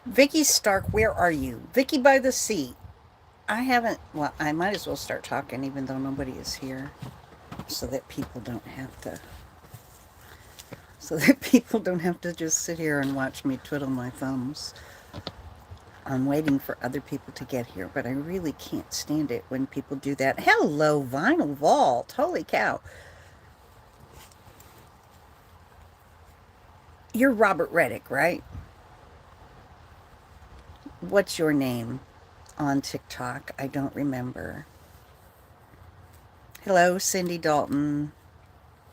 Vicky Stark, where are you? Vicky by the sea. I haven't, well, I might as well start talking even though nobody is here so that people don't have to, just sit here and watch me twiddle my thumbs. I'm waiting for other people to get here, but I really can't stand it when people do that. Hello, Vinyl Vault. Holy cow. You're Robert Reddick, right? What's your name on TikTok? I don't remember. Hello, Cindy Dalton.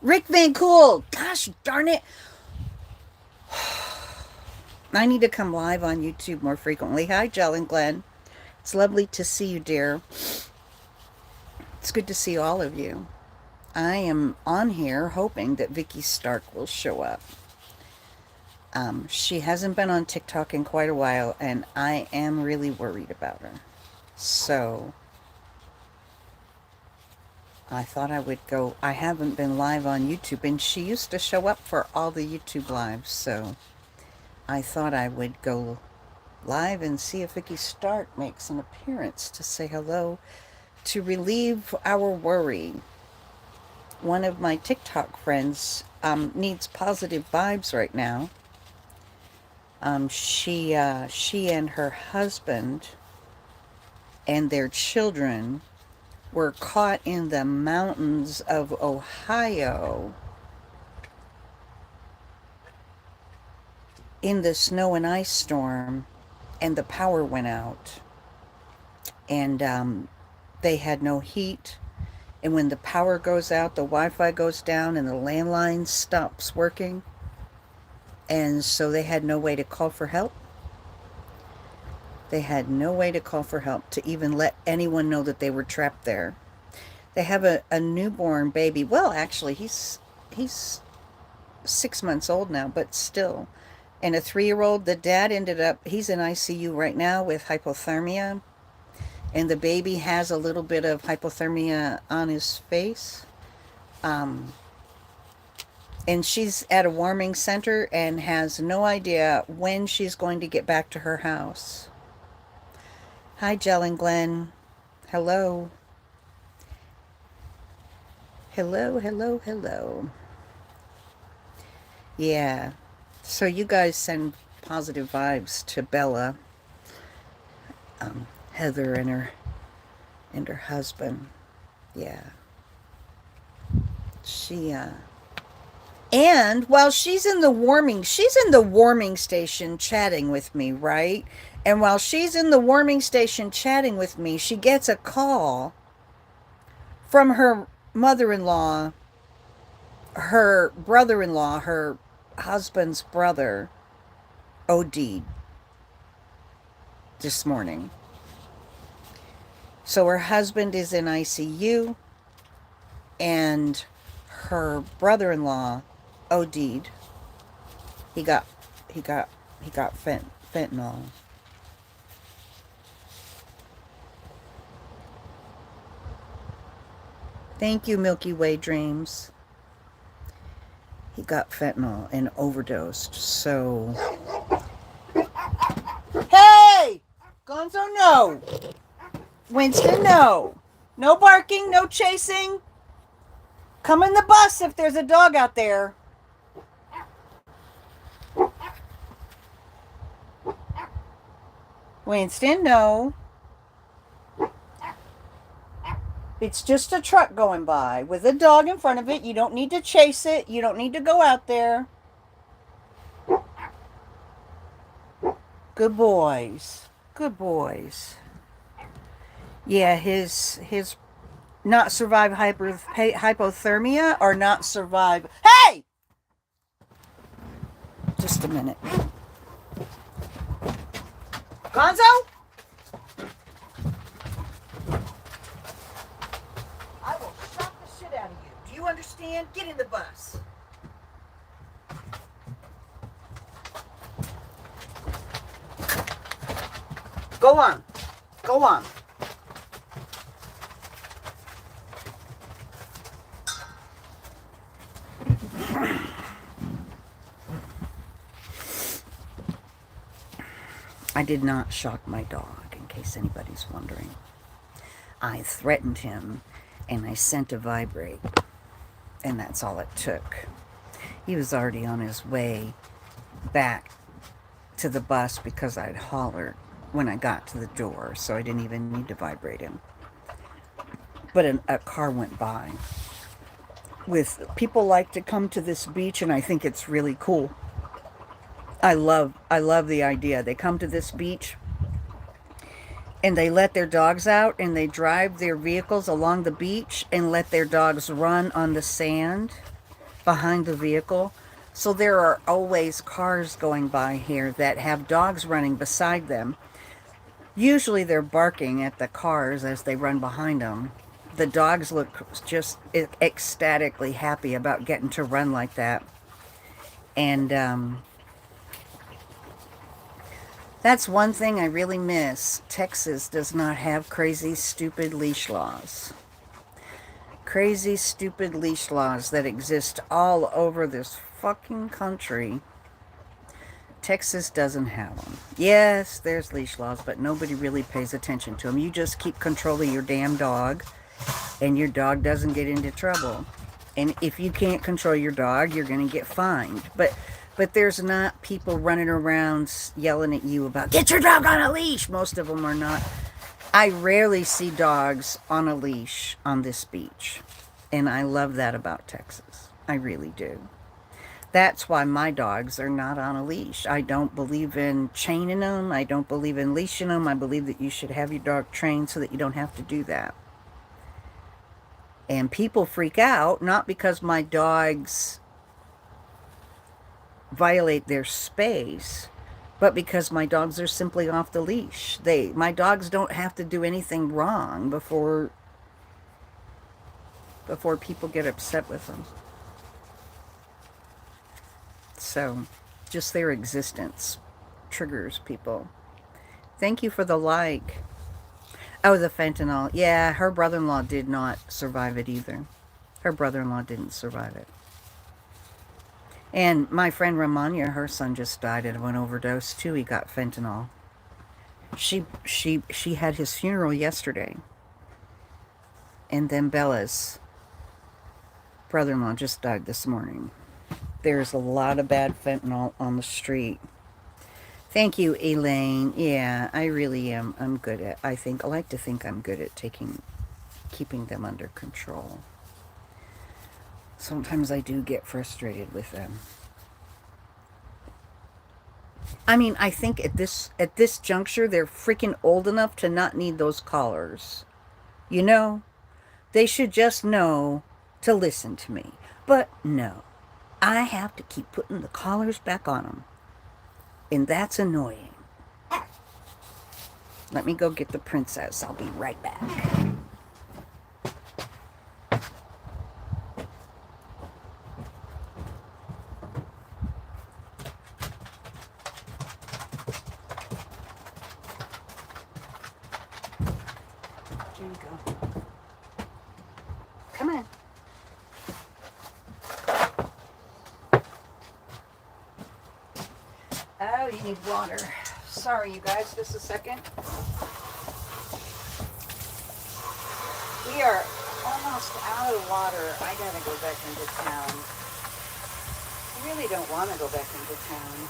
Rick Van Cool. Gosh darn it. I need to come live on YouTube more frequently. Hi, Jill and Glenn. It's lovely to see you, dear. It's good to see all of you. I am on here hoping that Vicky Stark will show up. She hasn't been on TikTok in quite a while, and I am really worried about her. So I thought I would go. I haven't been live on YouTube, and she used to show up for all the YouTube lives, so I thought I would go live and see if Vicky Stark makes an appearance to say hello to relieve our worry. One of my TikTok friends needs positive vibes right now. She and her husband and their children were caught in the mountains of Ohio in the snow and ice storm, and the power went out, and they had no heat. And when the power goes out, the Wi-Fi goes down and the landline stops working. And so they had no way to call for help. They had no way to call for help to even let anyone know that they were trapped there. They have a newborn baby. Well, actually, he's 6 months old now, but still. And a 3-year-old. The dad ended up, he's in ICU right now with hypothermia. And the baby has a little bit of hypothermia on his face. And she's at a warming center and has no idea when she's going to get back to her house. Hi, Jill and Glenn. Hello. Hello, hello, hello. Yeah. So you guys send positive vibes to Bella, Heather, and her husband. Yeah. She and while she's in the warming station chatting with me, right? And while she's in the warming station chatting with me, she gets a call from her mother-in-law, her brother-in-law, her husband's brother, OD'd this morning. So her husband is in ICU, and her brother-in-law OD'd. He got he got he got fentanyl. Thank you, Milky Way Dreams. He got fentanyl and overdosed. So, hey, Gonzo, no. Winston, no. No barking, no chasing. Come in the bus if there's a dog out there. Winston, no. It's just a truck going by with a dog in front of it. You don't need to chase it. You don't need to go out there. Good boys. Good boys. Yeah, his not survive hypothermia or not survive. Hey! Just a minute. Gonzo? I will shock the shit out of you. Do you understand? Get in the bus. Go on. Go on. I did not shock my dog, in case anybody's wondering. I threatened him, and I sent a vibrate, and that's all it took. He was already on his way back to the bus because I'd hollered when I got to the door, so I didn't even need to vibrate him. But a car went by. With people like to come to this beach, and I think it's really cool. I love the idea. They come to this beach and they let their dogs out and they drive their vehicles along the beach and let their dogs run on the sand behind the vehicle. So there are always cars going by here that have dogs running beside them. Usually they're barking at the cars as they run behind them. The dogs look just ecstatically happy about getting to run like that. And that's one thing I really miss. Texas does not have crazy, stupid leash laws. Crazy, stupid leash laws that exist all over this fucking country. Texas doesn't have them. Yes, there's leash laws, but nobody really pays attention to them. You just keep control of your damn dog, and your dog doesn't get into trouble. And if you can't control your dog, you're going to get fined. But there's not people running around yelling at you about, get your dog on a leash. Most of them are not. I rarely see dogs on a leash on this beach. And I love that about Texas. I really do. That's why my dogs are not on a leash. I don't believe in chaining them. I don't believe in leashing them. I believe that you should have your dog trained so that you don't have to do that. And people freak out, not because my dogs violate their space, but because my dogs are simply off the leash. My dogs don't have to do anything wrong before people get upset with them. So, just their existence triggers people. Thank you for the like. Oh, the fentanyl. Yeah, her brother-in-law did not survive it either. Her brother-in-law didn't survive it. And my friend Ramanya, her son just died of an overdose too. He got fentanyl. She had his funeral yesterday. And then Bella's brother-in-law just died this morning. There's a lot of bad fentanyl on the street. Thank you, Elaine. Yeah, I really am. I like to think I'm good at keeping them under control. Sometimes I do get frustrated with them. I mean, I think at this juncture, they're freaking old enough to not need those collars. You know? They should just know to listen to me. But no. I have to keep putting the collars back on them. And that's annoying. Let me go get the princess. I'll be right back. Here you go. Come on. Oh, you need water. Sorry, you guys, just a second. We are almost out of water. I gotta go back into town. I really don't want to go back into town.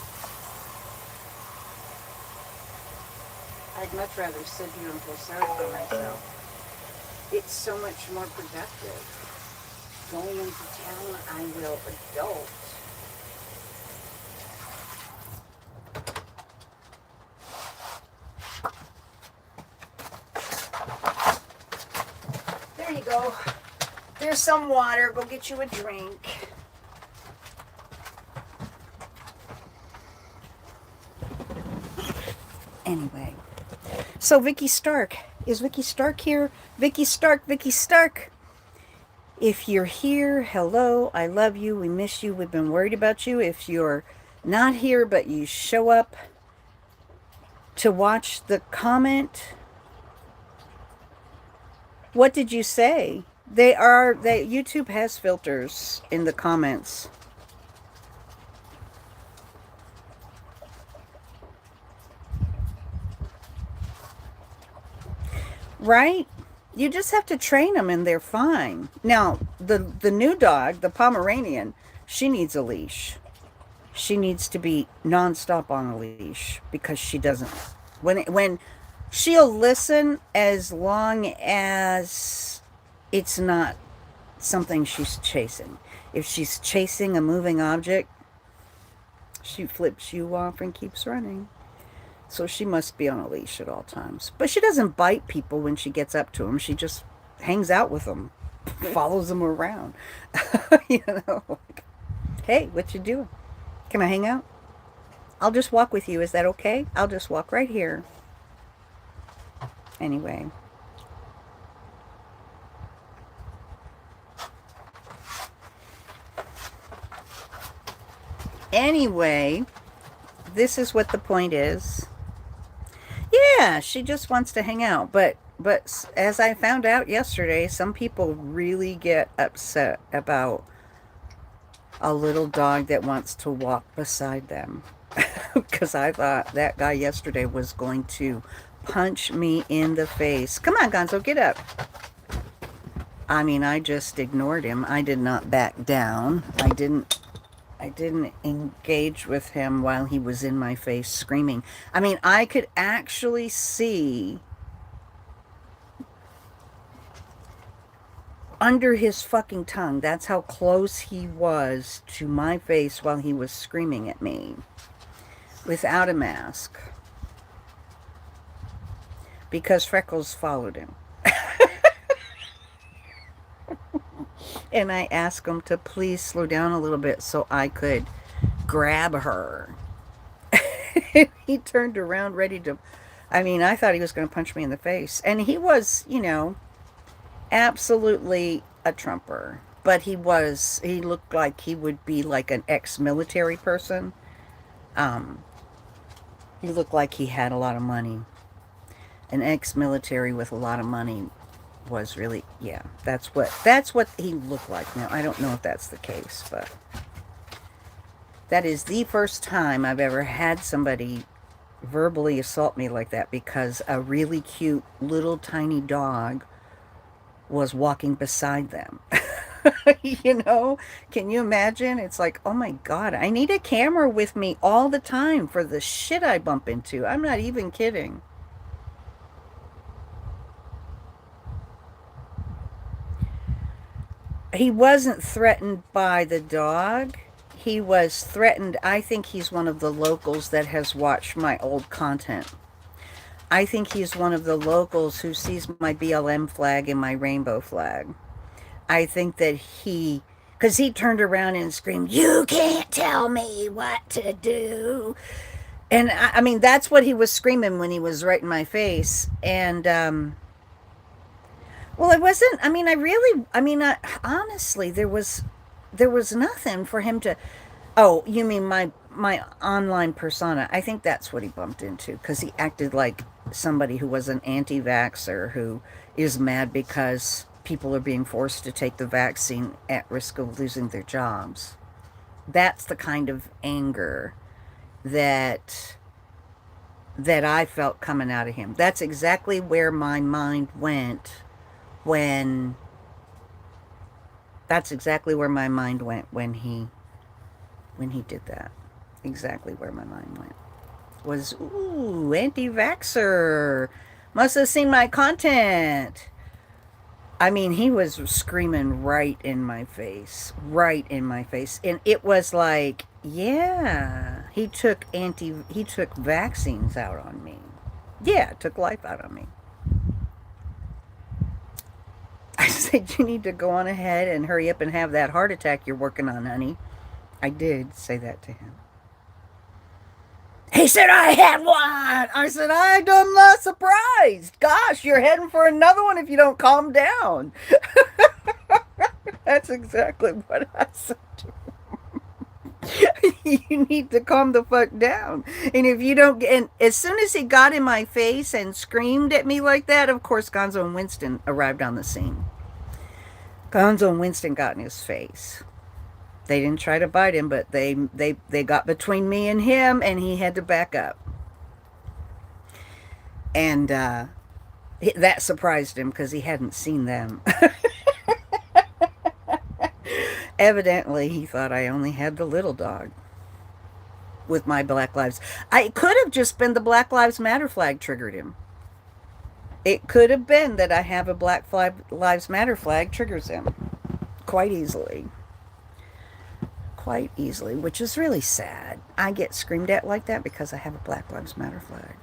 I'd much rather sit here and feel sorry for myself. It's so much more productive. Going into town, I will adult. There you go. There's some water. Go get you a drink. Anyway. So Vicki Stark. Is Vicki Stark here? Vicki Stark, Vicki Stark. If you're here, hello. I love you. We miss you. We've been worried about you. If you're not here, but you show up to watch the comment, what did you say? YouTube has filters in the comments. Right? You just have to train them and they're fine. Now, the new dog, the Pomeranian, she needs a leash. She needs to be nonstop on a leash because she doesn't. When she'll listen as long as it's not something she's chasing. If she's chasing a moving object, she flips you off and keeps running. So she must be on a leash at all times. But she doesn't bite people when she gets up to them. She just hangs out with them, follows them around. you know, like, hey, what you doing? Can I hang out? I'll just walk with you. Is that okay? I'll just walk right here. Anyway. Anyway, this is what the point is. Yeah, she just wants to hang out, but as I found out yesterday, some people really get upset about a little dog that wants to walk beside them. Because I thought that guy yesterday was going to punch me in the face. Come on, Gonzo, get up. I mean, I just ignored him. I did not back down. I didn't engage with him while he was in my face screaming. I mean, I could actually see under his fucking tongue. That's how close he was to my face while he was screaming at me without a mask. Because Freckles followed him. And I asked him to please slow down a little bit so I could grab her. He turned around ready to... I mean, I thought he was going to punch me in the face. And he was, absolutely a Trumper. But he looked like he would be like an ex-military person. He looked like he had a lot of money. An ex-military with a lot of money was really, yeah, that's what he looked like. Now, I don't know if that's the case, but that is the first time I've ever had somebody verbally assault me like that because a really cute little tiny dog was walking beside them. Can you imagine? It's like, oh my God, I need a camera with me all the time for the shit I bump into. I'm not even kidding. He wasn't threatened by the dog. He was threatened. I think he's one of the locals that has watched my old content. I think he's one of the locals who sees my BLM flag and my rainbow flag. I think that because he turned around and screamed, "You can't tell me what to do." And I mean, that's what he was screaming when he was right in my face. And, well, it wasn't, honestly, there was nothing for him to, oh, you mean my online persona. I think that's what he bumped into because he acted like somebody who was an anti-vaxxer who is mad because people are being forced to take the vaccine at risk of losing their jobs. That's the kind of anger that I felt coming out of him. That's exactly where my mind went when he did that. Exactly where my mind went was, ooh, anti-vaxxer, must have seen my content. I mean, he was screaming right in my face, and it was like, yeah, he took vaccines out on me. Yeah, it took life out of me. I said, you need to go on ahead and hurry up and have that heart attack you're working on, honey. I did say that to him. He said, I had one. I said, I'm not surprised. Gosh, you're heading for another one if you don't calm down. That's exactly what I said to him. You need to calm the fuck down. And if you don't, and as soon as he got in my face and screamed at me like that, of course, Gonzo and Winston arrived on the scene. Gonzo and Winston got in his face. They didn't try to bite him, but they got between me and him, and he had to back up. And That surprised him because he hadn't seen them. Evidently, he thought I only had the little dog with my Black Lives. I could have just been the Black Lives Matter flag triggered him. It could have been that I have a Lives Matter flag triggers him quite easily. Quite easily, which is really sad. I get screamed at like that because I have a Black Lives Matter flag.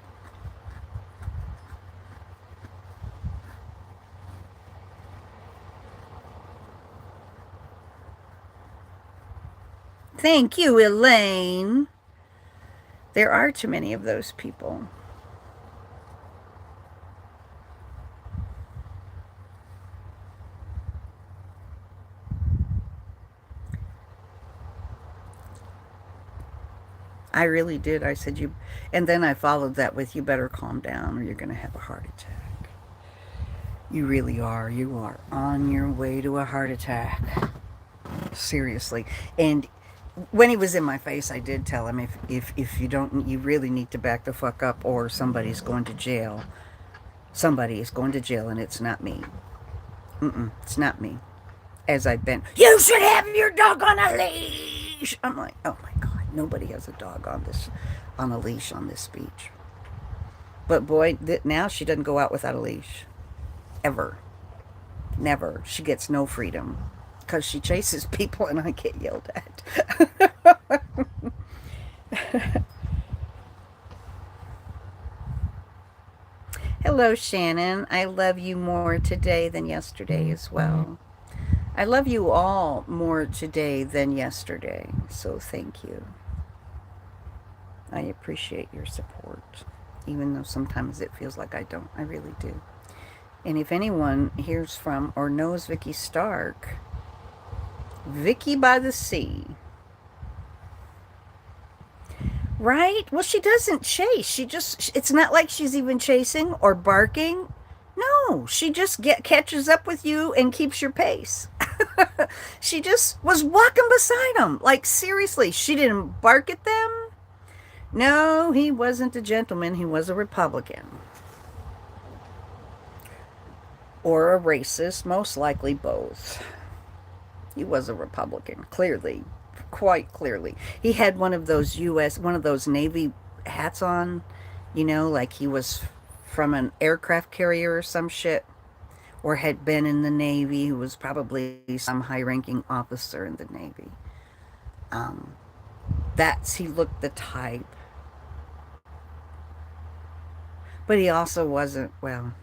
Thank you, Elaine. There are too many of those people. I really did. I said, you, and then I followed that with, you better calm down or you're going to have a heart attack. You really are. You are on your way to a heart attack. Seriously. And when he was in my face, I did tell him, if you don't, you really need to back the fuck up or somebody's going to jail. Somebody is going to jail and it's not me. It's not me. As I've been, you should have your dog on a leash. I'm like, oh my God, nobody has a dog on a leash on this beach. But boy, now she doesn't go out without a leash. Ever. Never. She gets no freedom. Because she chases people and I get yelled at. Hello, Shannon. I love you more today than yesterday as well. I love you all more today than yesterday. So thank you. I appreciate your support. Even though sometimes it feels like I don't. I really do. And if anyone hears from or knows Vicki Stark, Vicki by the Sea. Right? Well, she doesn't chase. It's not like she's even chasing or barking. No, she just catches up with you and keeps your pace. She just was walking beside him. Like, seriously, she didn't bark at them. No, he wasn't a gentleman. He was a Republican. Or a racist, most likely both. He was a Republican, clearly, quite clearly. He had one of those Navy hats on, like he was from an aircraft carrier or some shit, or had been in the Navy, who was probably some high-ranking officer in the Navy. Um, he looked the type. But he also wasn't, well,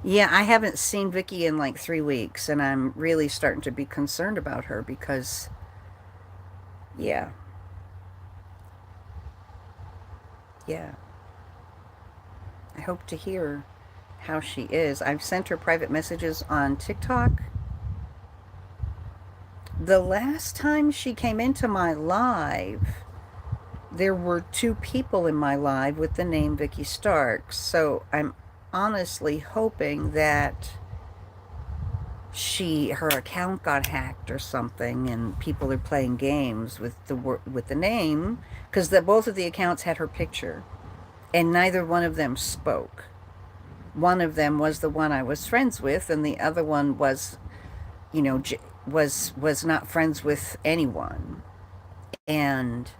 yeah, I haven't seen Vicki in like 3 weeks, and I'm really starting to be concerned about her because, yeah, yeah. I hope to hear how she is. I've sent her private messages on TikTok. The last time she came into my live, there were 2 people in my live with the name Vicki Stark. So I'm honestly hoping that her account got hacked or something, and people are playing games with the name, because both of the accounts had her picture, and neither one of them spoke. One of them was the one I was friends with, and the other one was, was not friends with anyone. And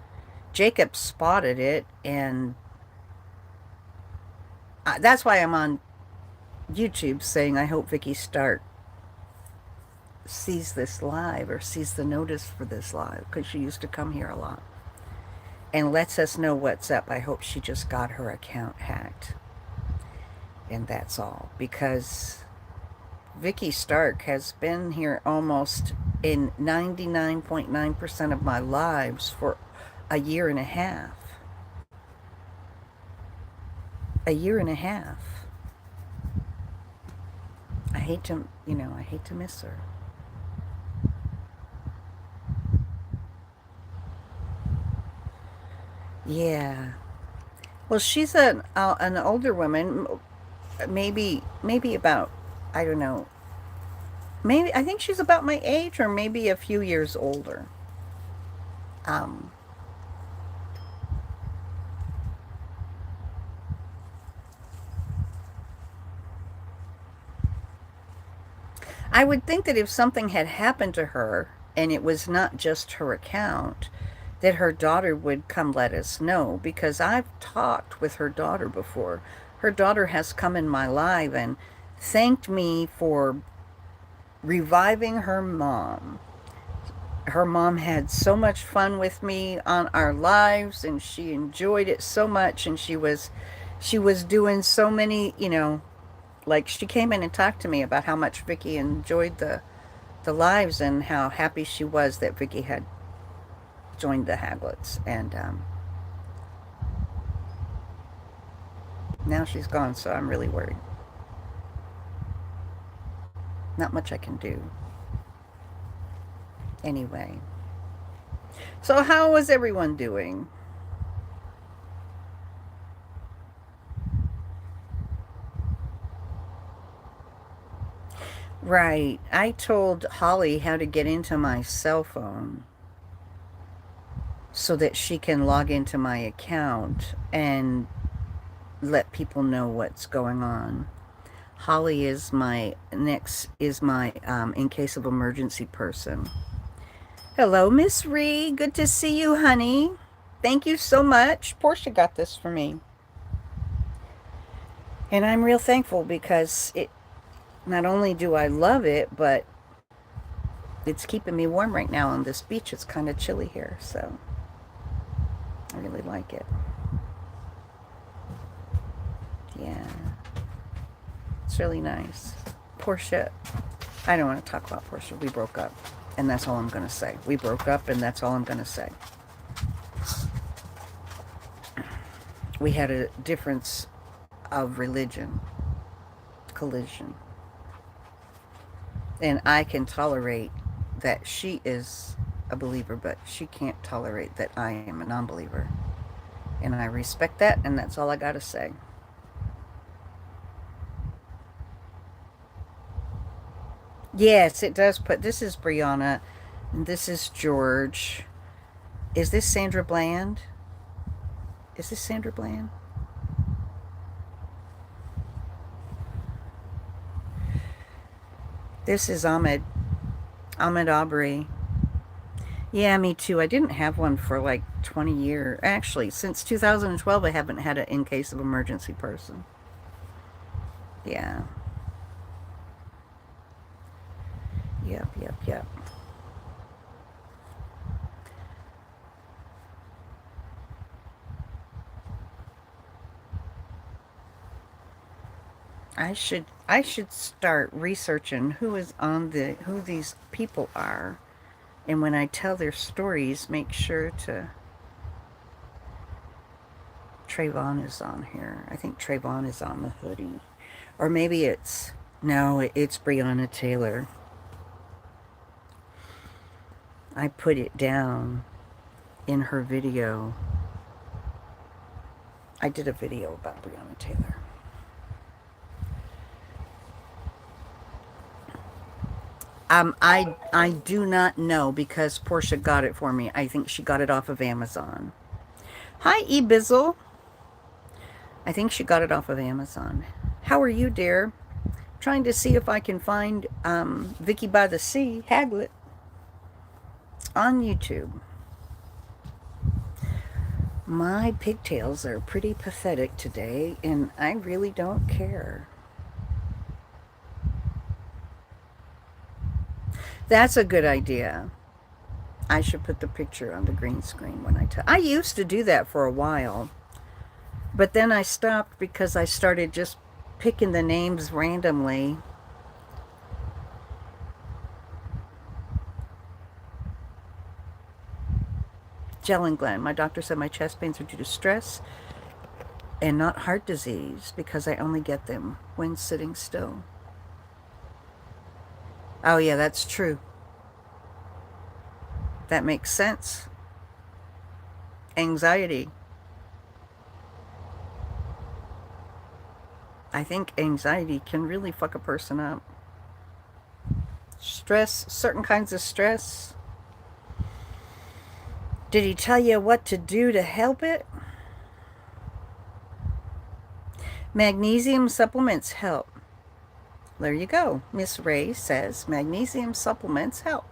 Jacob spotted it, and that's why I'm on YouTube saying I hope Vicki Stark sees this live or sees the notice for this live, because she used to come here a lot and lets us know what's up. I hope she just got her account hacked, and that's all, because Vicki Stark has been here almost in 99.9% of my lives for a year and a half. A year and a half. I hate to miss her. Yeah. Well, she's an older woman, maybe about, I don't know. Maybe I think she's about my age, or maybe a few years older. Um, I would think that if something had happened to her and it was not just her account, that her daughter would come let us know, because I've talked with her daughter before. Her daughter has come in my live and thanked me for reviving her mom. Her mom had so much fun with me on our lives, and she enjoyed it so much, and she was doing so many, like, she came in and talked to me about how much Vicki enjoyed the lives and how happy she was that Vicki had joined the Haglets. And now she's gone, so I'm really worried. Not much I can do. Anyway. So how was everyone doing? Right. I told Holly how to get into my cell phone so that she can log into my account and let people know what's going on. Holly is my in case of emergency person. Hello, Miss Ree. Good to see you, honey. Thank you so much. Portia got this for me. And I'm real thankful because it not only do I love it, but it's keeping me warm right now on this beach. It's kind of chilly here, so I really like it. Yeah. It's really nice. Portia, I don't want to talk about Portia. We broke up, and that's all I'm going to say. We broke up, and that's all I'm going to say. We had a difference of religion, collision. And I can tolerate that she is a believer, but she can't tolerate that I am a non-believer. And I respect that, and that's all I got to say. Yes, it does put, this is Brianna, and this is George. Is this Sandra Bland? Is this Sandra Bland? This is Ahmed. Ahmed Aubrey. Yeah, me too. I didn't have one for like 20 years. Actually, since 2012, I haven't had an in case of emergency person. Yeah. Yep, yep, yep. I should start researching who these people are, and when I tell their stories, make sure to Trayvon is on here. I think Trayvon is on the hoodie, or maybe it's no, it's Breonna Taylor. I put it down in her video. I did a video about Breonna Taylor. I do not know because Portia got it for me. I think she got it off of Amazon. Hi, Ebizzle. I think she got it off of Amazon. How are you, dear? Trying to see if I can find Vicki by the Sea, Haglet, on YouTube. My pigtails are pretty pathetic today, and I really don't care. That's a good idea. I should put the picture on the green screen when I tell. I used to do that for a while, but then I stopped because I started just picking the names randomly. Jelen Glenn, my doctor said my chest pains are due to stress and not heart disease because I only get them when sitting still. Oh yeah, that's true. That makes sense. Anxiety. I think anxiety can really fuck a person up. Stress, certain kinds of stress. Did he tell you what to do to help it? Magnesium supplements help. There you go. Miss Ray says magnesium supplements help.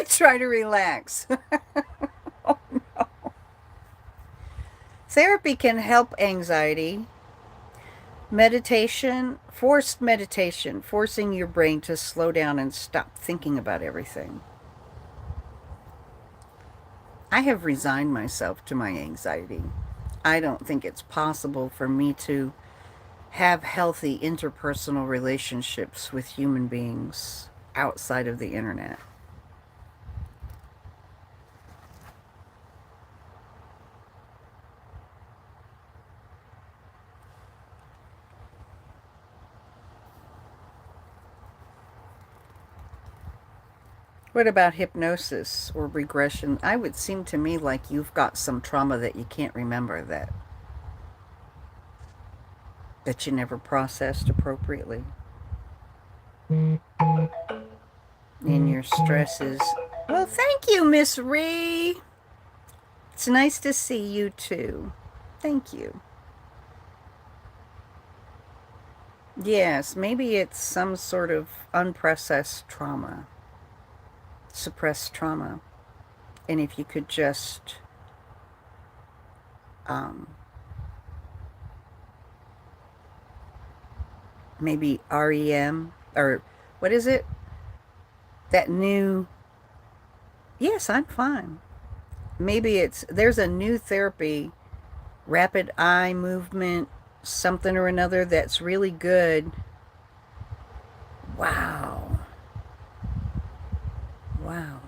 Try to relax. Therapy can help anxiety. Meditation, forcing your brain to slow down and stop thinking about everything. I have resigned myself to my anxiety. I don't think it's possible for me to have healthy interpersonal relationships with human beings outside of the internet. What about hypnosis or regression? I would seem to me like you've got some trauma that you can't remember, that you never processed appropriately. And your stress is, well, thank you, Miss Ree. It's nice to see you too. Thank you. Yes, maybe it's some sort of unprocessed trauma, suppressed trauma. And if you could just um, maybe REM, or what is it? That new, yes, I'm fine. Maybe there's a new therapy, rapid eye movement, something or another that's really good. Wow. Wow.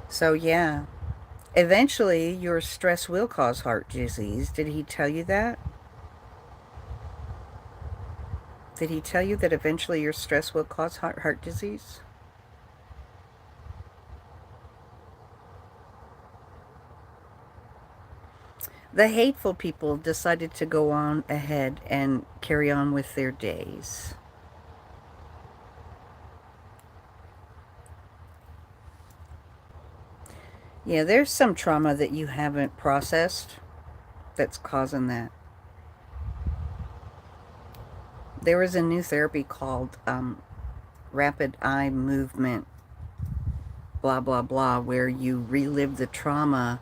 So, yeah, eventually your stress will cause heart disease. Did he tell you that? Did he tell you that eventually your stress will cause heart disease? The hateful people decided to go on ahead and carry on with their days. Yeah, there's some trauma that you haven't processed that's causing that. There was a new therapy called rapid eye movement, blah, blah, blah, where you relive the trauma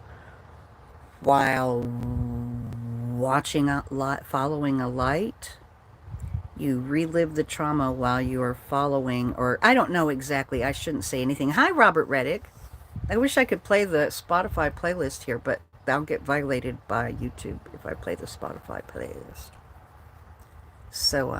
while watching a lot, following a light. You relive the trauma while you are following, or I don't know exactly. I shouldn't say anything. Hi, Robert Reddick. I wish I could play the Spotify playlist here, but I'll get violated by YouTube if I play the Spotify playlist. So,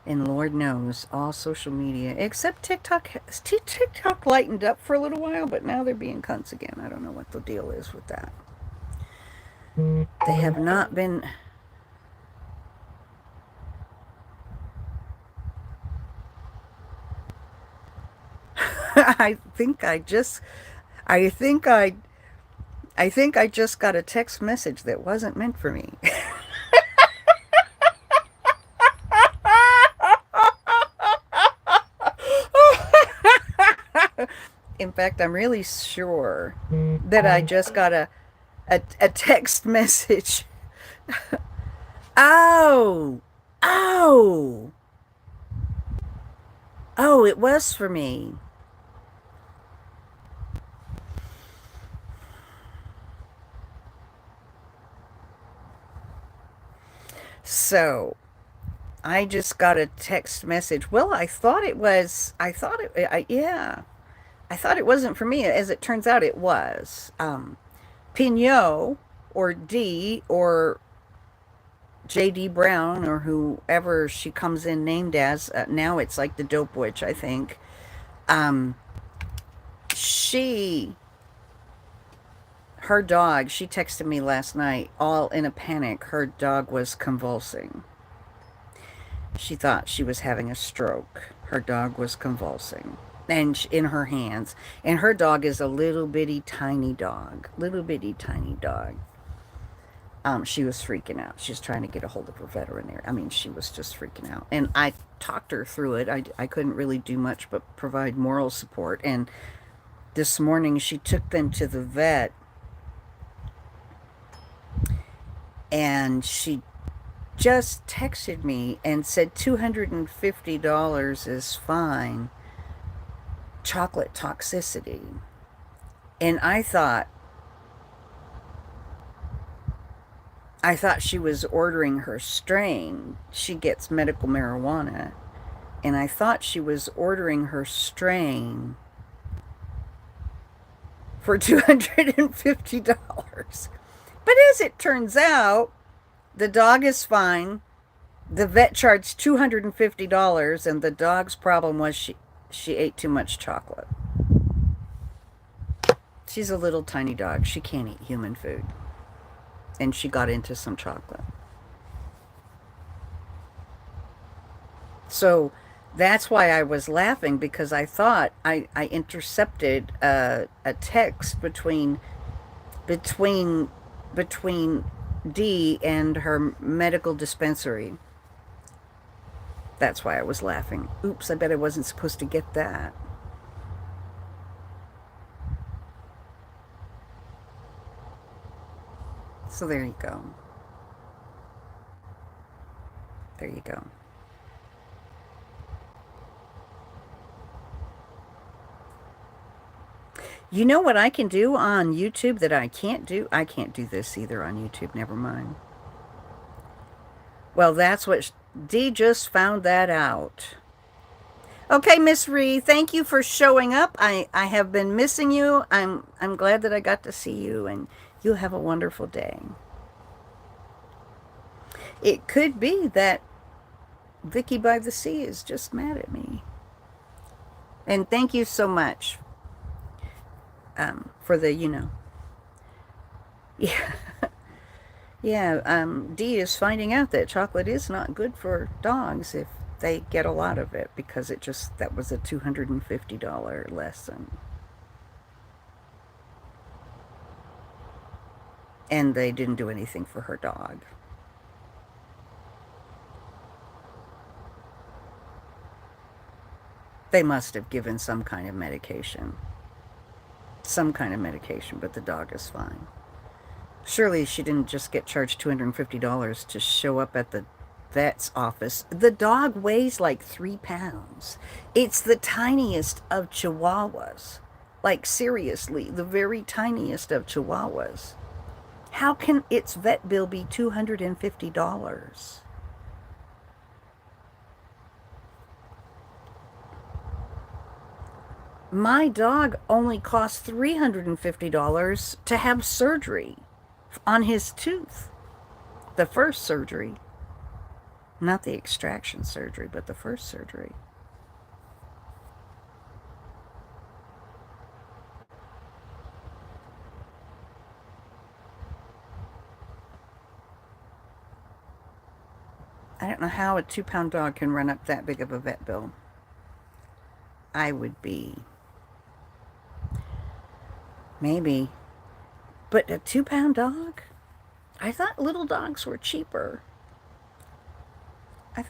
and Lord knows, all social media, except TikTok, TikTok lightened up for a little while, but now they're being cunts again. I don't know what the deal is with that. They have not been. I think I just, I think I, I think I just got a text message that wasn't meant for me. In fact, I'm really sure that I just got a text message. Oh, oh, oh, it was for me. So I just got a text message. Well, yeah, I thought it wasn't for me. As it turns out, it was. Pignot or D or J.D. Brown or whoever she comes in named as. Now it's like the Dope Witch, I think. Um, she, her dog, she texted me last night, all in a panic. Her dog was convulsing. She thought she was having a stroke. Her dog was convulsing. And in her hands. And her dog is a little bitty tiny dog. Little bitty tiny dog. She was freaking out. She was trying to get a hold of her veterinarian. I mean, she was just freaking out. And I talked her through it. I couldn't really do much but provide moral support. And this morning she took them to the vet. And she just texted me and said $250 is fine. Chocolate toxicity. And I thought she was ordering her strain. She gets medical marijuana. And I thought she was ordering her strain for $250. But as it turns out, the dog is fine. The vet charged $250, and the dog's problem was she ate too much chocolate. She's a little tiny dog. She can't eat human food. And she got into some chocolate. So that's why I was laughing, because I thought I intercepted a text between Dee and her medical dispensary. That's why I was laughing. Oops, I bet I wasn't supposed to get that. So there you go. There you go. You know what I can do on YouTube that I can't do? I can't do this either on YouTube. Never mind. Well, that's what Dee just found that out. Okay, Miss Ree, thank you for showing up. I have been missing you. I'm glad that I got to see you, and you have a wonderful day. It could be that Vicki by the Sea is just mad at me. And thank you so much for the, yeah. Yeah, Dee is finding out that chocolate is not good for dogs if they get a lot of it, because that was a $250 lesson. And they didn't do anything for her dog. They must have given some kind of medication. Some kind of medication, but the dog is fine. Surely she didn't just get charged $250 to show up at the vet's office. The dog weighs like 3 pounds. It's the tiniest of chihuahuas. Like, seriously, the very tiniest of chihuahuas. How can its vet bill be $250? My dog only cost $350 to have surgery on his tooth. The first surgery. Not the extraction surgery, but the first surgery. I don't know how a 2-pound dog can run up that big of a vet bill. I would be. Maybe. But a 2-pound dog? I thought little dogs were cheaper. I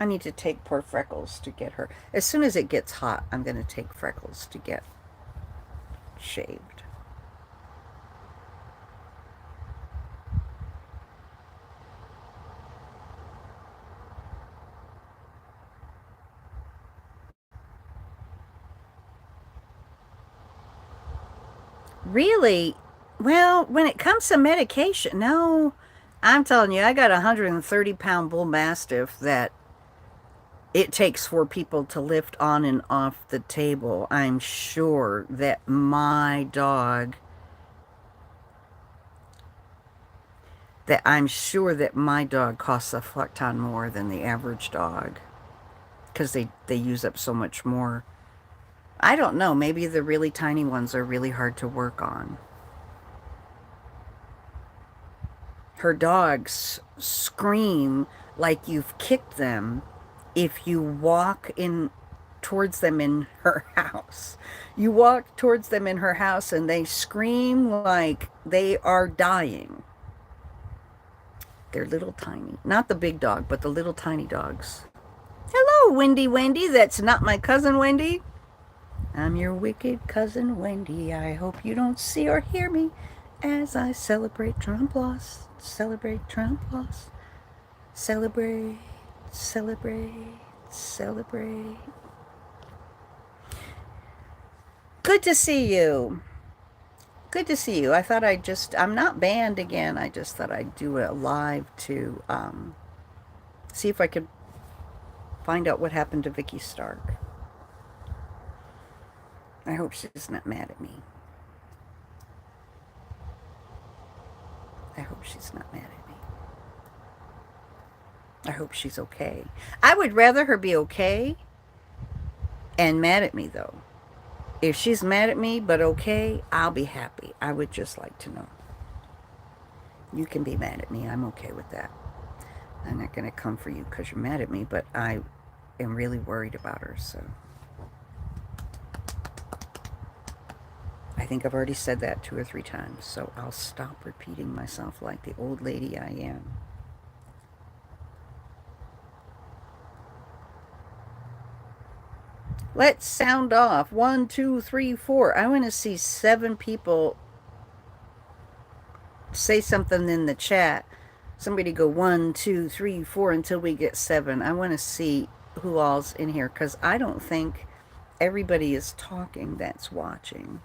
need to take poor Freckles to get her. As soon as it gets hot, I'm going to take Freckles to get shaved. Really? Well, when it comes to medication, no. I'm telling you, I got a 130-pound bull mastiff that it takes 4 people to lift on and off the table. I'm sure that my dog that I'm sure that my dog costs a fuck ton more than the average dog because they use up so much more. I don't know. Maybe the really tiny ones are really hard to work on. Her dogs scream like you've kicked them if you walk in towards them in her house. You walk towards them in her house and they scream like they are dying. They're little tiny. Not the big dog, but the little tiny dogs. Hello, Wendy Wendy. That's not my cousin Wendy. I'm your wicked cousin Wendy. I hope you don't see or hear me as I celebrate Trump loss. Celebrate Trump loss. Celebrate, celebrate, celebrate. Good to see you. Good to see you. I thought I'm not banned again. I just thought I'd do a live to see if I could find out what happened to Vicki Stark. I hope she's not mad at me. I hope she's not mad at me. I hope she's okay. I would rather her be okay and mad at me, though. If she's mad at me but okay, I'll be happy. I would just like to know. You can be mad at me. I'm okay with that. I'm not going to come for you because you're mad at me, but I am really worried about her, so. I think I've already said that 2 or 3 times, so I'll stop repeating myself like the old lady I am. Let's sound off. 1, 2, 3, 4. I want to see 7 people say something in the chat. Somebody go 1, 2, 3, 4 until we get 7. I want to see who all's in here because I don't think everybody is talking that's watching.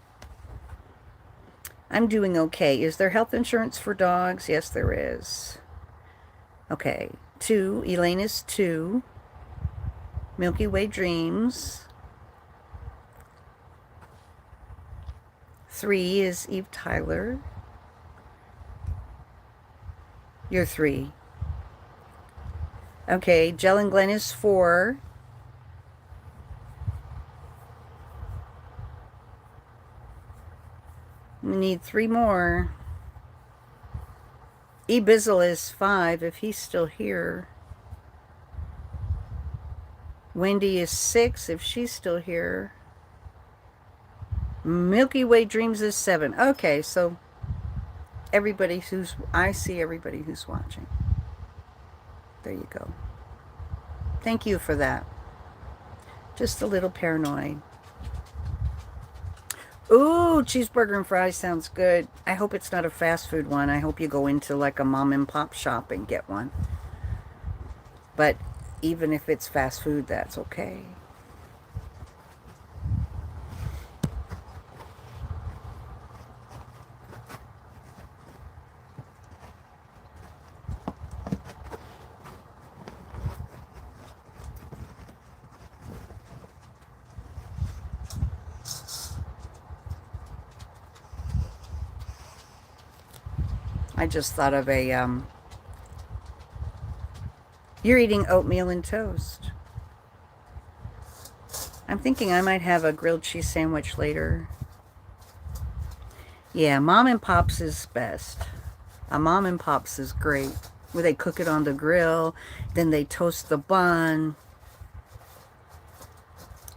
I'm doing okay. Is there health insurance for dogs? Yes, there is. Okay. 2. Elaine is 2. Milky Way Dreams. 3 is Eve Tyler. You're 3. Okay. Jell and Glenn is 4. We need 3 more. E. Bizzle is 5 if he's still here. Wendy is 6 if she's still here. Milky Way Dreams is 7. Okay, so I see everybody who's watching. There you go. Thank you for that. Just a little paranoid. Ooh, cheeseburger and fries sounds good. I hope it's not a fast food one. I hope you go into like a mom and pop shop and get one. But even if it's fast food, that's okay. I just thought of a, you're eating oatmeal and toast. I'm thinking I might have a grilled cheese sandwich later. Yeah, Mom and Pop's is best. A Mom and Pop's is great. Where they cook it on the grill, then they toast the bun.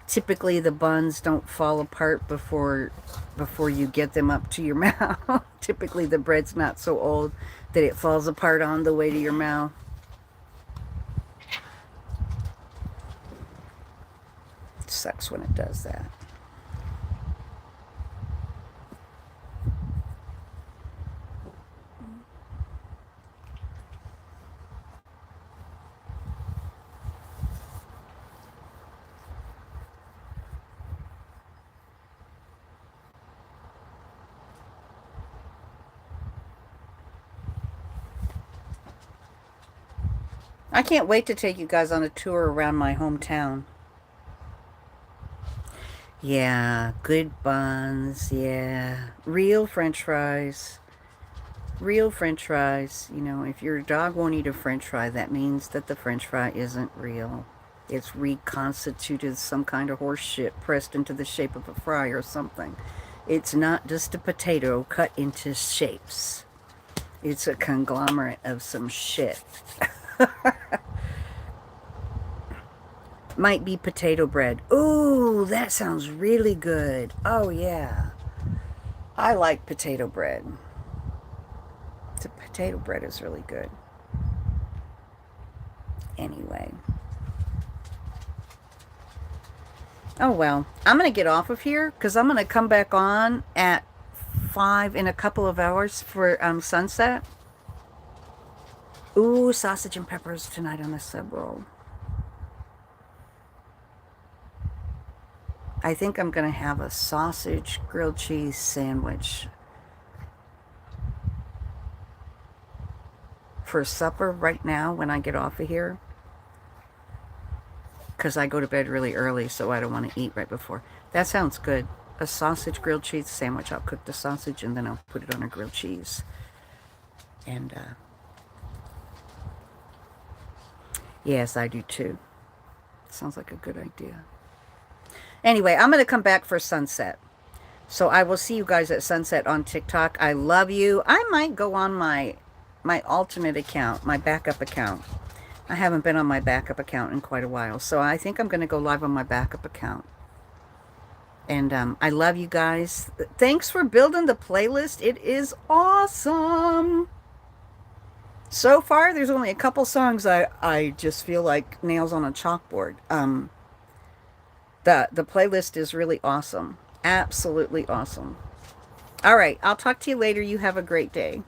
Typically the buns don't fall apart before you get them up to your mouth. Typically the bread's not so old that it falls apart on the way to your mouth. It sucks when it does that. I can't wait to take you guys on a tour around my hometown. Yeah, good buns, yeah. Real French fries. Real French fries. You know, if your dog won't eat a French fry, that means that the French fry isn't real. It's reconstituted some kind of horse shit pressed into the shape of a fry or something. It's not just a potato cut into shapes. It's a conglomerate of some shit. Might be potato bread. Ooh, that sounds really good. Oh, yeah. I like potato bread. The potato bread is really good. Anyway. Oh, well. I'm going to get off of here because I'm going to come back on at 5 in a couple of hours for sunset. Ooh, sausage and peppers tonight on the sub roll. I think I'm going to have a sausage grilled cheese sandwich for supper right now when I get off of here. Because I go to bed really early, so I don't want to eat right before. That sounds good. A sausage grilled cheese sandwich. I'll cook the sausage and then I'll put it on a grilled cheese. And, yes, I do too. Sounds like a good idea. Anyway, I'm going to come back for sunset. So I will see you guys at sunset on TikTok. I love you. I might go on my alternate account, my backup account. I haven't been on my backup account in quite a while. So I think I'm going to go live on my backup account. And I love you guys. Thanks for building the playlist. It is awesome. So far, there's only a couple songs I just feel like nails on a chalkboard. The playlist is really awesome. Absolutely awesome. All right, I'll talk to you later. You have a great day.